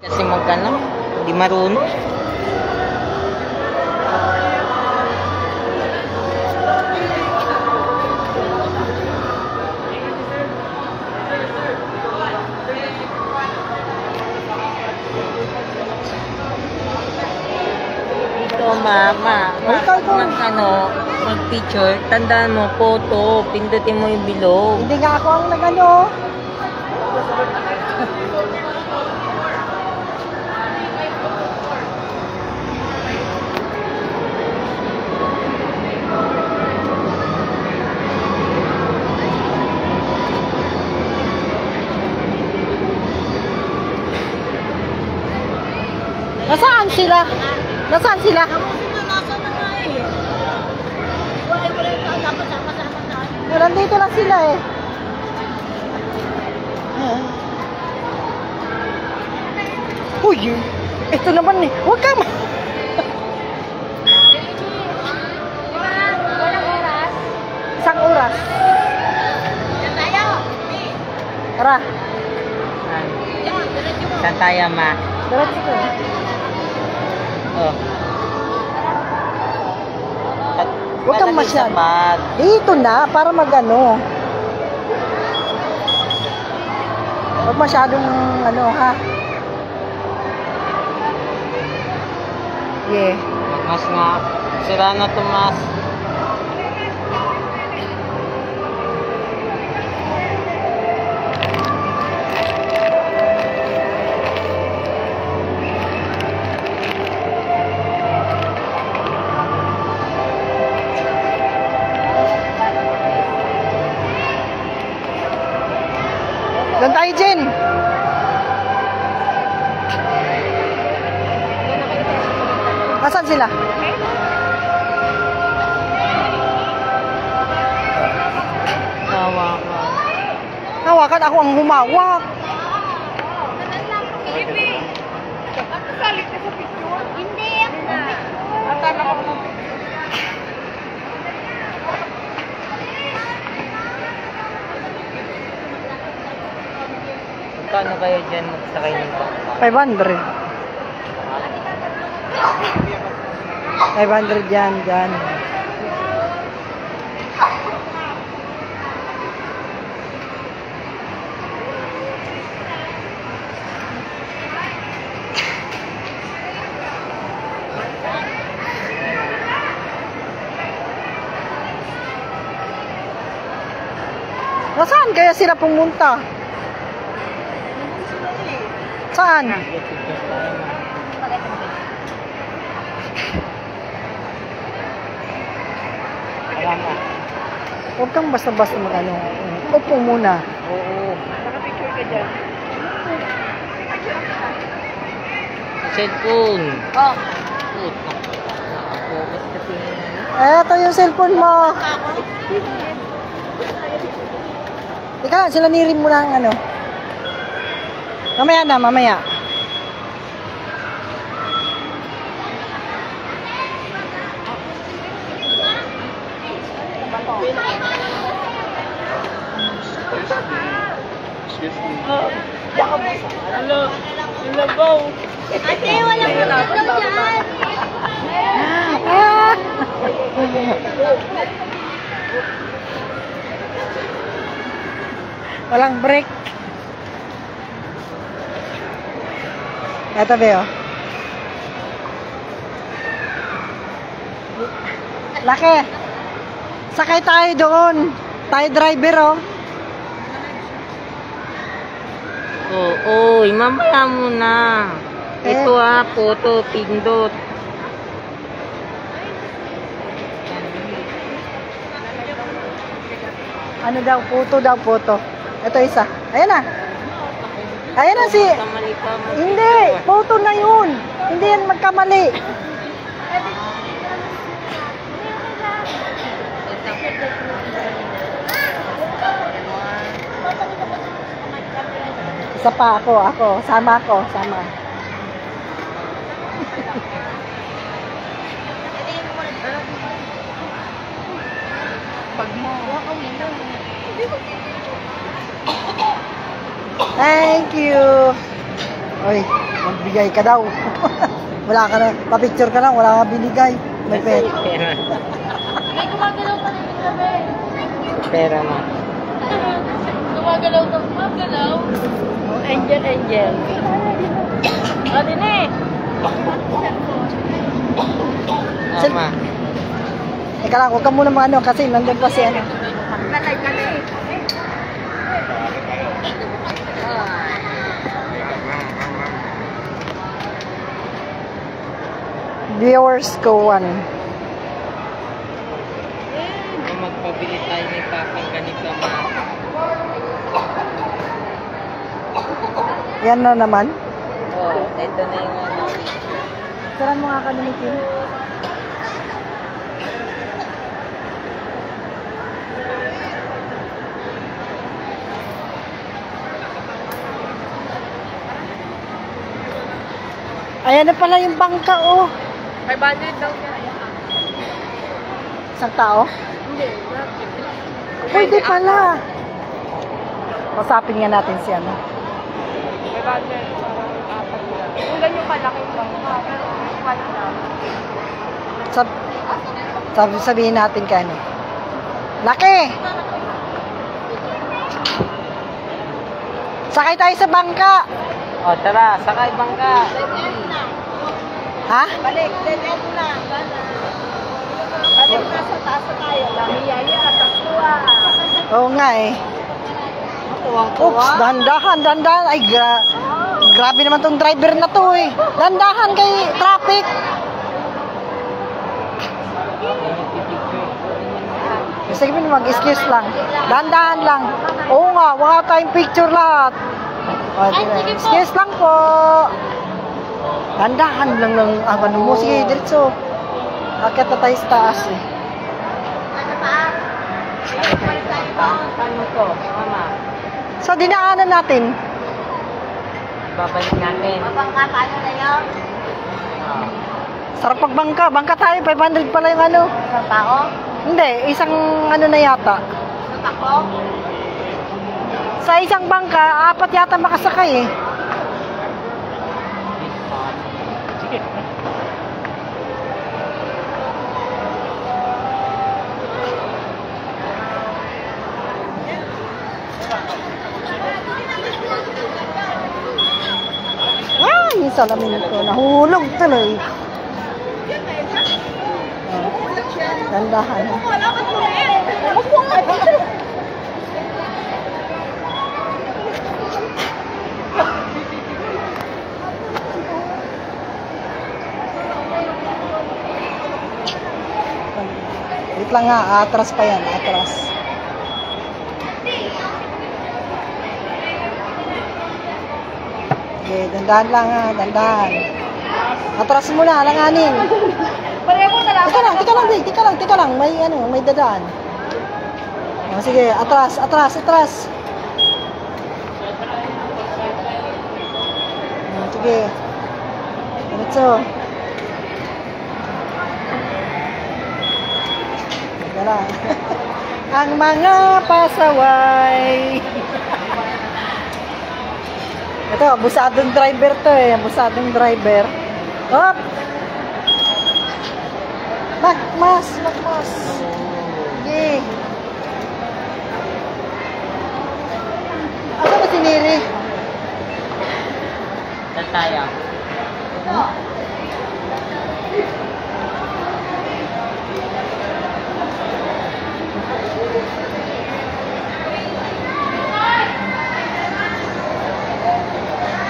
Kasi magkano, hindi marunong. Ito mama, mag-picture, tandaan mo, photo, pindutin mo yung bilog. Hindi nga ako ang nagano. Nasaan sila? Nasaan sila? Nandito lang sila eh. Uy, ito naman eh. Huwag ka ma... Isang oras. Tara. Saan tayo, ma? Diretso ko eh. Oh. Huwag kang masyado. Dito na, para magano. Huwag masyadong ano, ha? Yeah. Mas nga. Sira na to, mas. Doon tayo, Jen. Nasaan sila? Hawakan. Hawakan, ako ang humawak. Hindi. Kano kayo dyan magsakay ng bangka? 500. 500 yan, dyan. Nasaan kaya sila pumunta? Saan? Huwag kang basta-basta mag-ano. Upo muna. Oo. Nakapicture ka dyan. Cellphone. Oh. Focus kasi. Eto yung cellphone mo. Ika, sila nirin mo lang ano. Mamaya na, mamaya. Hello. Labaw. Ate, walang ilaw dyan. Walang break. Eto, Beo. Laki. Sakay tayo doon. Tayo driver, oh. Oo, mamaya muna. Ito photo, pindot. Ano daw, photo. Ito isa. Ayan na. Ayan na si... Hindi, photo na yun. Hindi yan magkamali. Isa pa ako. Sama. Pag mo. Thank you. Oy, magbigay ka daw. Wala ka na, pa-picture ka lang, wala ka binigay. May pera. May gumagalaw pa rin kami. Pera na. Gumagalaw ka. Gumagalaw. Oh, angel, angel. O, din eh. Ama. Teka lang, huwag ka muna ano, kasi nandun pa si ano. Kalay, kalay. Viewers ko 1. Magpabili tayo ng papang ganito, ma. Yan na naman. Oh, ito na yung ano. Saran mo nga kanimikin. Ayan na pala yung bangka, oh. 500 daw yan. Isang tao? Hindi. Pwede pala. Masapin nga natin si ano. 500. Kung ganyan kalaki lang. Pero wala lang. Sabihin natin kay ano. Laki! Sakay tayo sa bangka. Oh, tara, sakay bangka. Ha? Balik, dead end na. Balik na sa taas na tayo. Lamiyaya, takuha. Oo nga eh. Oops, dandahan, dandahan. Ay, grabe naman tong driver na to eh. Dandahan kay traffic. Sige mo mag-excuse lang. Dandahan lang. Oo nga, wala tayong picture lahat. O, excuse lang po. Dandahan lang lang ang ano mo. Sige, diretso. Akit na tayo sa taas eh. Ano to, mama? So, dinaanan natin. Babalik natin. Mabangka tayo na yun. Oh. Sarap pagbangka. Bangka tayo, 500 pala yung ano. Isang tao? Hindi, isang ano na yata. Isang ako? Sa isang bangka, 4 yata makasakay eh. Sige. Ah, yung salamin ko. Nahulog tuloy. Dandahan. Wala ka po eh. Upo nga dito. Wait lang nga, atras pa yan, atras. Okay, dandahan lang ha, dandahan. Atras muna, alanganin. Pareho na lang. Tika lang, may ano, may dadaan. O, sige, atras, atras, atras. O, sige. Diretso. Teka lang. Ang mga pasaway. Ito, busadong driver to eh. Busadong driver. Hop! Magmas, magmas. Sige. Asa ba si Neri? Saan tayo? Hmm?